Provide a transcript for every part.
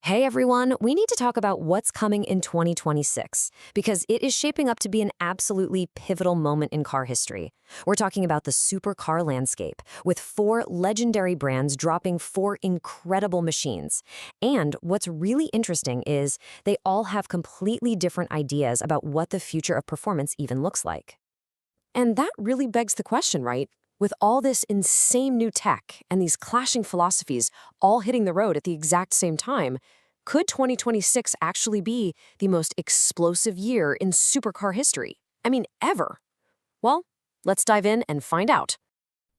Hey everyone, we need to talk about what's coming in 2026 because it is shaping up to be an absolutely pivotal moment in car history. We're talking about the supercar landscape, with four legendary brands dropping four incredible machines. And what's really interesting is they all have completely different ideas about what the future of performance even looks like. And that really begs the question, right? With all this insane new tech and these clashing philosophies all hitting the road at the exact same time, could 2026 actually be the most explosive year in supercar history? I mean, ever? Well, let's dive in and find out.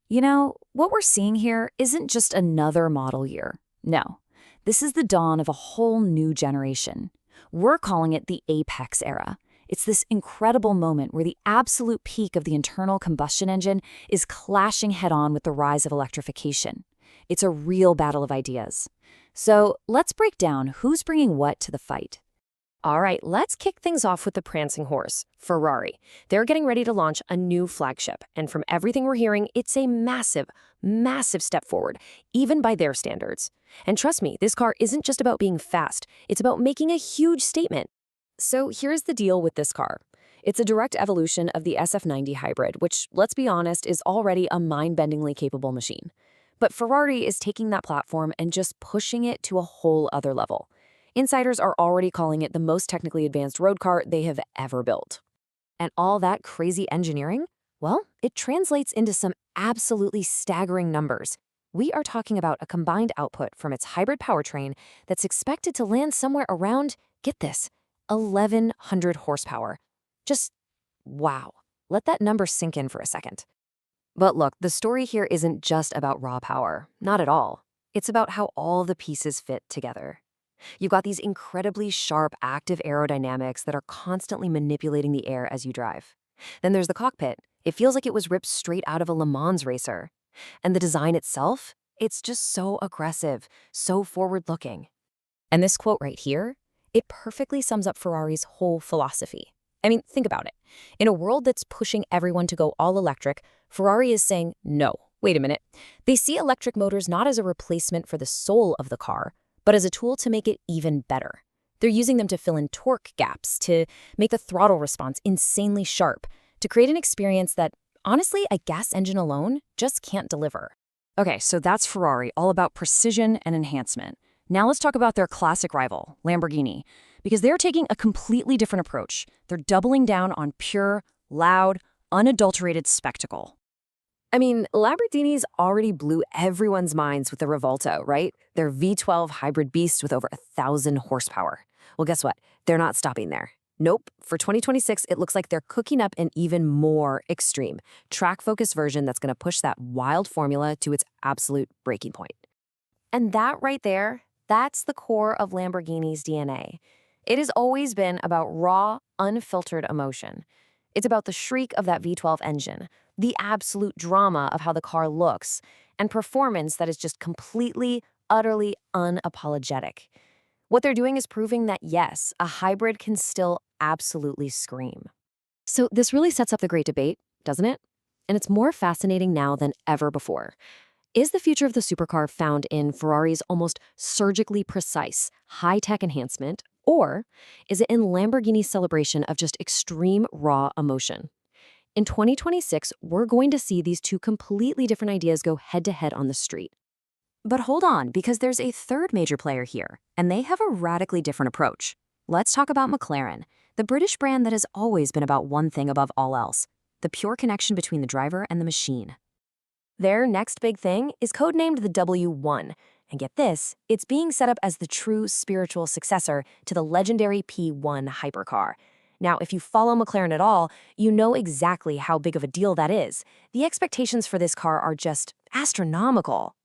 What we're seeing here isn't just another model year. No, this is the dawn of a whole new generation. We're calling it the Apex era. It's this incredible moment where the absolute peak of the internal combustion engine is clashing head-on with the rise of electrification. It's a real battle of ideas. So let's break down who's bringing what to the fight. All right, let's kick things off with the prancing horse, Ferrari. They're getting ready to launch a new flagship, and from everything we're hearing, it's a massive, massive step forward, even by their standards. And trust me, this car isn't just about being fast, it's about making a huge statement. So here's the deal with this car. It's a direct evolution of the SF90 hybrid, which, let's be honest, is already a mind-bendingly capable machine. But Ferrari is taking that platform and just pushing it to a whole other level. Insiders are already calling it the most technically advanced road car they have ever built. And all that crazy engineering? Well, it translates into some absolutely staggering numbers. We are talking about a combined output from its hybrid powertrain that's expected to land somewhere around, get this, 1,100 horsepower. Just wow. Let that number sink in for a second. But look, the story here isn't just about raw power. Not at all. It's about how all the pieces fit together. You've got these incredibly sharp, active aerodynamics that are constantly manipulating the air as you drive. Then there's the cockpit. It feels like it was ripped straight out of a Le Mans racer. And the design itself? It's just so aggressive, so forward-looking. And this quote right here, it perfectly sums up Ferrari's whole philosophy. I mean, think about it. In a world that's pushing everyone to go all electric, Ferrari is saying, no, wait a minute. They see electric motors not as a replacement for the soul of the car, but as a tool to make it even better. They're using them to fill in torque gaps, to make the throttle response insanely sharp, to create an experience that, honestly, a gas engine alone just can't deliver. Okay, so that's Ferrari, all about precision and enhancement. Now let's talk about their classic rival, Lamborghini, because they're taking a completely different approach. They're doubling down on pure, loud, unadulterated spectacle. I mean, Lamborghinis already blew everyone's minds with the Revuelto, right? Their V12 hybrid beast with over 1,000 horsepower. Well, guess what? They're not stopping there. Nope. For 2026, it looks like they're cooking up an even more extreme, track-focused version that's going to push that wild formula to its absolute breaking point. And that right there, that's the core of Lamborghini's DNA. It has always been about raw, unfiltered emotion. It's about the shriek of that V12 engine, the absolute drama of how the car looks, and performance that is just completely, utterly unapologetic. What they're doing is proving that, yes, a hybrid can still absolutely scream. So this really sets up the great debate, doesn't it? And it's more fascinating now than ever before. Is the future of the supercar found in Ferrari's almost surgically precise, high-tech enhancement, or is it in Lamborghini's celebration of just extreme raw emotion? In 2026, we're going to see these two completely different ideas go head-to-head on the street. But hold on, because there's a third major player here, and they have a radically different approach. Let's talk about McLaren, the British brand that has always been about one thing above all else, the pure connection between the driver and the machine. Their next big thing is codenamed the W1. And get this, it's being set up as the true spiritual successor to the legendary P1 hypercar. Now, if you follow McLaren at all, you know exactly how big of a deal that is. The expectations for this car are just astronomical.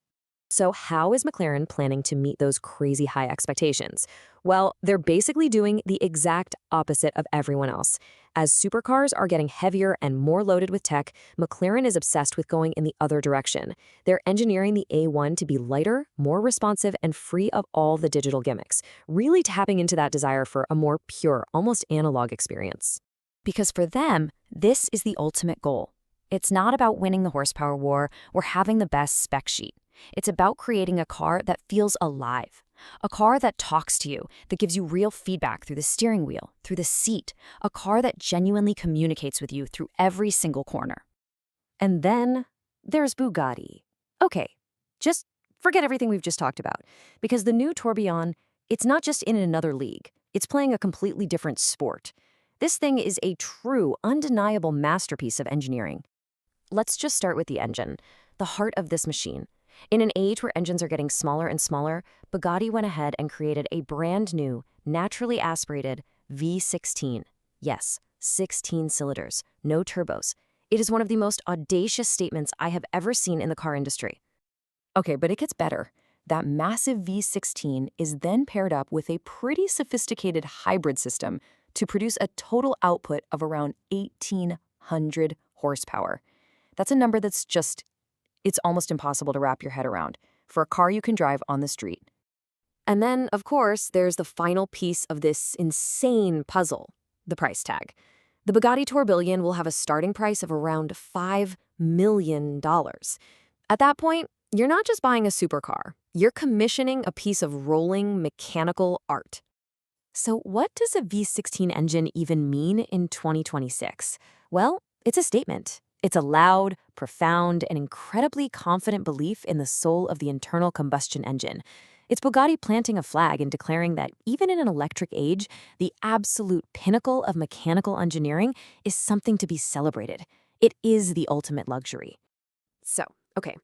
So how is McLaren planning to meet those crazy high expectations? Well, they're basically doing the exact opposite of everyone else. As supercars are getting heavier and more loaded with tech, McLaren is obsessed with going in the other direction. They're engineering the A1 to be lighter, more responsive, and free of all the digital gimmicks, really tapping into that desire for a more pure, almost analog experience. Because for them, this is the ultimate goal. It's not about winning the horsepower war or having the best spec sheet. It's about creating a car that feels alive, A car that talks to you, that gives you real feedback through the steering wheel, through the seat. A car that genuinely communicates with you through every single corner. And then there's Bugatti. Okay, just forget everything we've just talked about, because the new Tourbillon, it's not just in another league. It's playing a completely different sport. This thing is a true, undeniable masterpiece of engineering. Let's just start with the engine, the heart of this machine. In an age where engines are getting smaller and smaller, Bugatti went ahead and created a brand new, naturally aspirated V16. Yes, 16 cylinders, no turbos. It is one of the most audacious statements I have ever seen in the car industry. Okay, but it gets better. That massive V16 is then paired up with a pretty sophisticated hybrid system to produce a total output of around 1,800 horsepower. That's a number that's it's almost impossible to wrap your head around for a car you can drive on the street. And then, of course, there's the final piece of this insane puzzle, the price tag. The Bugatti Tourbillon will have a starting price of around $5 million. At that point, you're not just buying a supercar, you're commissioning a piece of rolling mechanical art. So what does a V16 engine even mean in 2026? Well, it's a statement. It's a loud, profound, and incredibly confident belief in the soul of the internal combustion engine. It's Bugatti planting a flag and declaring that even in an electric age, the absolute pinnacle of mechanical engineering is something to be celebrated. It is the ultimate luxury. So, okay,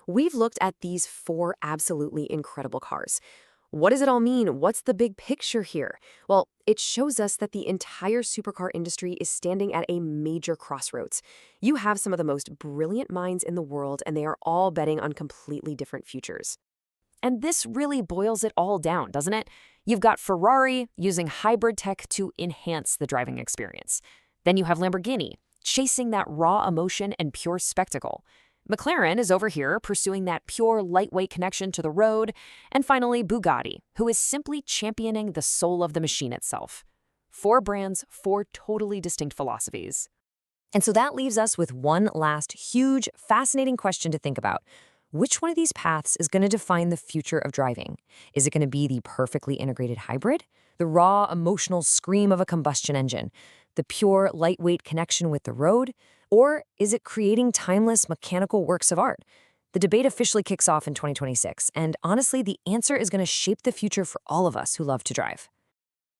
we've looked at these 4 absolutely incredible cars. What does it all mean? What's the big picture here? Well, it shows us that the entire supercar industry is standing at a major crossroads. You have some of the most brilliant minds in the world, and they are all betting on completely different futures. And this really boils it all down, doesn't it? You've got Ferrari using hybrid tech to enhance the driving experience. Then you have Lamborghini chasing that raw emotion and pure spectacle. McLaren is over here pursuing that pure, lightweight connection to the road. And finally, Bugatti, who is simply championing the soul of the machine itself. 4 brands, 4 totally distinct philosophies. And so that leaves us with one last huge, fascinating question to think about. Which one of these paths is going to define the future of driving? Is it going to be the perfectly integrated hybrid? The raw, emotional scream of a combustion engine? The pure, lightweight connection with the road? Or is it creating timeless mechanical works of art? The debate officially kicks off in 2026, and honestly, the answer is going to shape the future for all of us who love to drive.